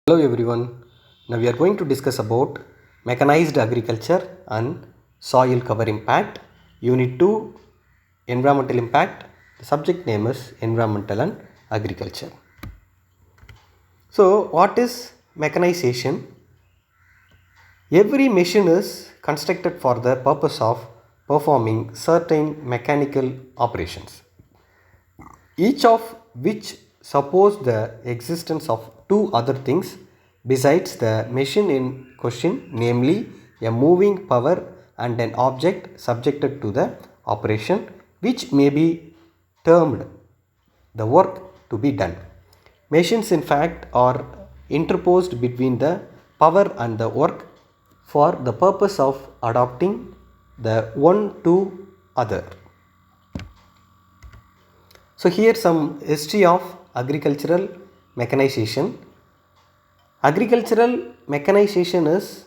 Hello everyone. Now we are going to discuss about mechanized agriculture and soil cover impact. Unit 2, environmental impact. The subject name is environmental and agriculture. So what is mechanization? Every machine is constructed for the purpose of performing certain mechanical operations, each of which suppose the existence of two other things besides the machine in question, namely a moving power and an object subjected to the operation, which may be termed the work to be done. Machines in fact are interposed between the power and the work for the purpose of adopting the one to other. So here some history of agricultural mechanization. Agricultural mechanization is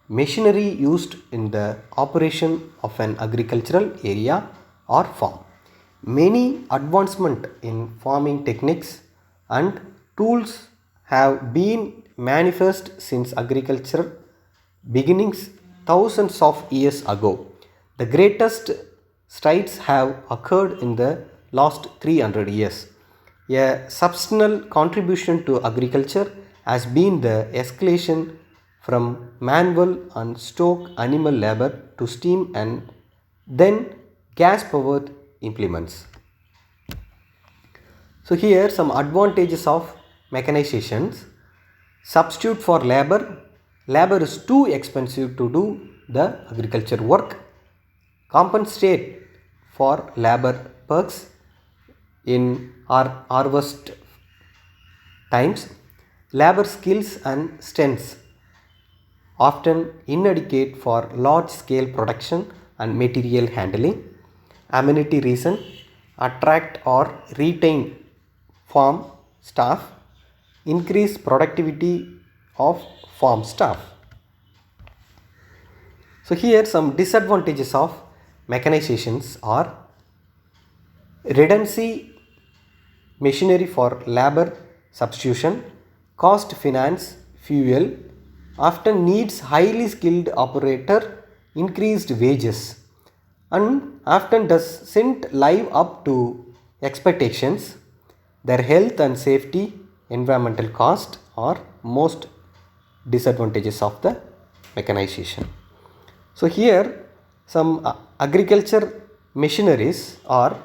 machinery used in the operation of an agricultural area or farm. Many advancement in farming techniques and tools have been manifest since agriculture beginnings thousands of years ago. The greatest strides have occurred in the last 300 years. A substantial contribution to agriculture has been the escalation from manual and stock animal labor to steam and then gas powered implements. So here some advantages of mechanizations. Substitute for labor. Labor is too expensive to do the agriculture work. Compensate for labor perks in our harvest times. Labor skills and strengths often inadequate for large scale production and material handling. Amenity reason, attract or retain farm staff, increase productivity of farm staff. So here some disadvantages of mechanizations are redundancy, machinery for labor substitution, cost finance, fuel, often needs highly skilled operator, increased wages, and often doesn't live up to expectations. Their health and safety, environmental cost are most disadvantages of the mechanization. So here some agriculture machineries or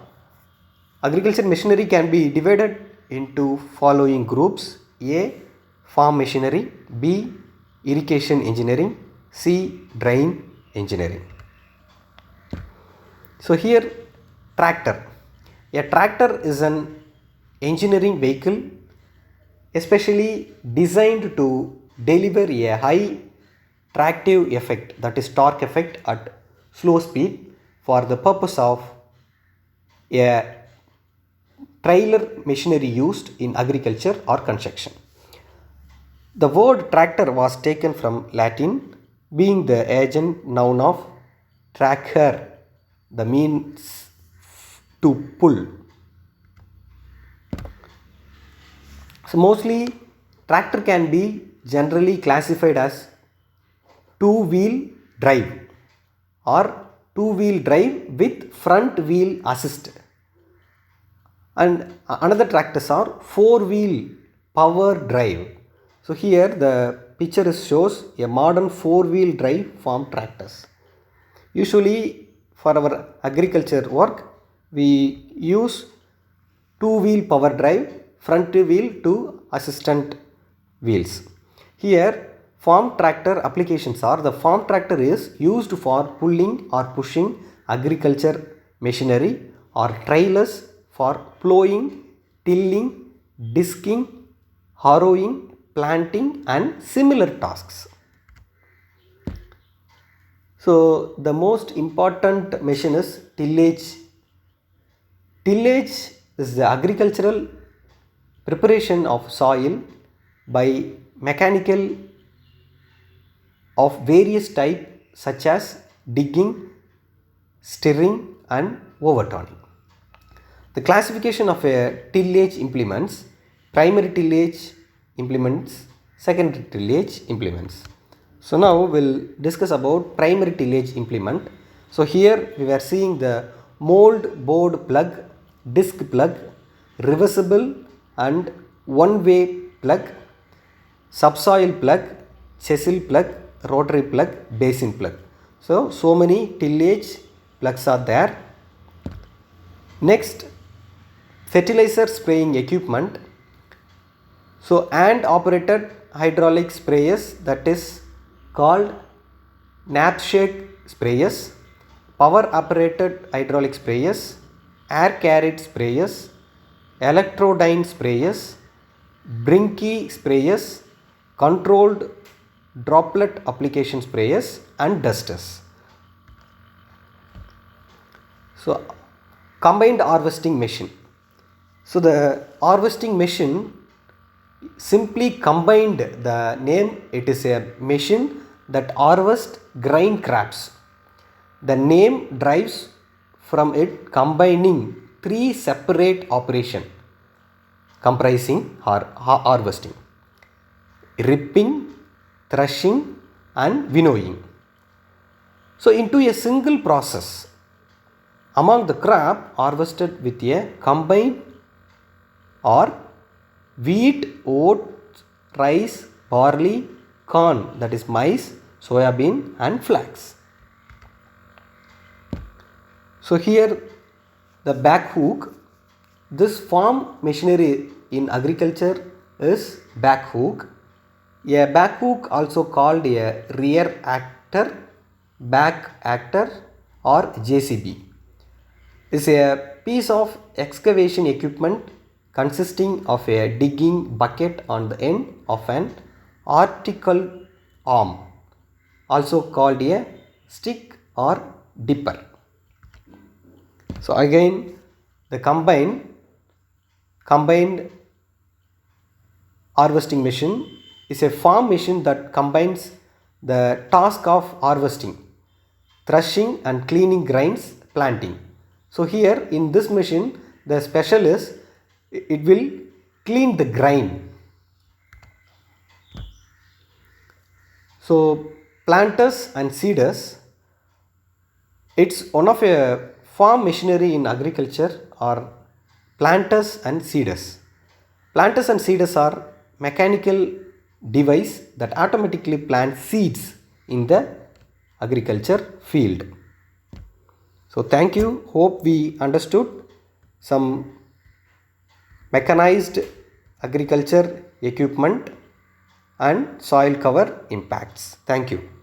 agriculture machinery can be divided into following groups: A. Farm machinery, B. Irrigation engineering, C. Drain engineering. So here tractor. A tractor is an engineering vehicle especially designed to deliver a high tractive effect, that is torque effect, at slow speed for the purpose of a trailer machinery used in agriculture or construction. The word tractor was taken from Latin, being the agent noun of tracker, the means to pull. So mostly tractor can be generally classified as two-wheel drive or two-wheel drive with front wheel assist, and another tractors are four-wheel power drive. So here the picture shows a modern four-wheel drive farm tractors. Usually for our agriculture work we use two-wheel power drive, front wheel to assistant wheels. Here farm tractor applications are: the farm tractor is used for pulling or pushing agriculture machinery, or trailers for plowing, tilling, disking, harrowing, planting and similar tasks. So the most important machine is tillage. Tillage is the agricultural preparation of soil by mechanical of various type such as digging, stirring and overturning. The classification of a tillage implements: primary tillage implements secondary tillage implements. So now we'll discuss about primary tillage implement. So here we were seeing the mold board plug, disc plug, reversible and one-way plug, subsoil plug, chisel plug, rotary plug, basin plug. So many tillage plugs are there. Next, fertilizer spraying equipment. So hand operated hydraulic sprayers, that is called knapsack sprayers, power operated hydraulic sprayers, air carried sprayers, electrodyne sprayers, Brinky sprayers, controlled droplet application sprayers and dusters. So combined harvesting machine. So the harvesting machine simply combined the name, it is a machine that harvests grain crops. The name derives from it combining three separate operations comprising harvesting, ripping, threshing and winnowing. So into a single process among the crop harvested with a combine or wheat, oats, rice, barley, corn, that is maize, soybean and flax. So here the back hook, this farm machinery in agriculture is back hook. A back hook also called a rear actor, back actor or JCB is a piece of excavation equipment consisting of a digging bucket on the end of an article arm, also called a stick or dipper. So again the combined harvesting machine is a farm machine that combines the task of harvesting, threshing and cleaning grains, planting. So here in this machine the special is it will clean the grain. So planters and seeders, it's one of a farm machinery in agriculture are planters and seeders. Planters and seeders are mechanical device that automatically plant seeds in the agriculture field. So thank you. Hope we understood some mechanized agriculture equipment and soil cover impacts. Thank you.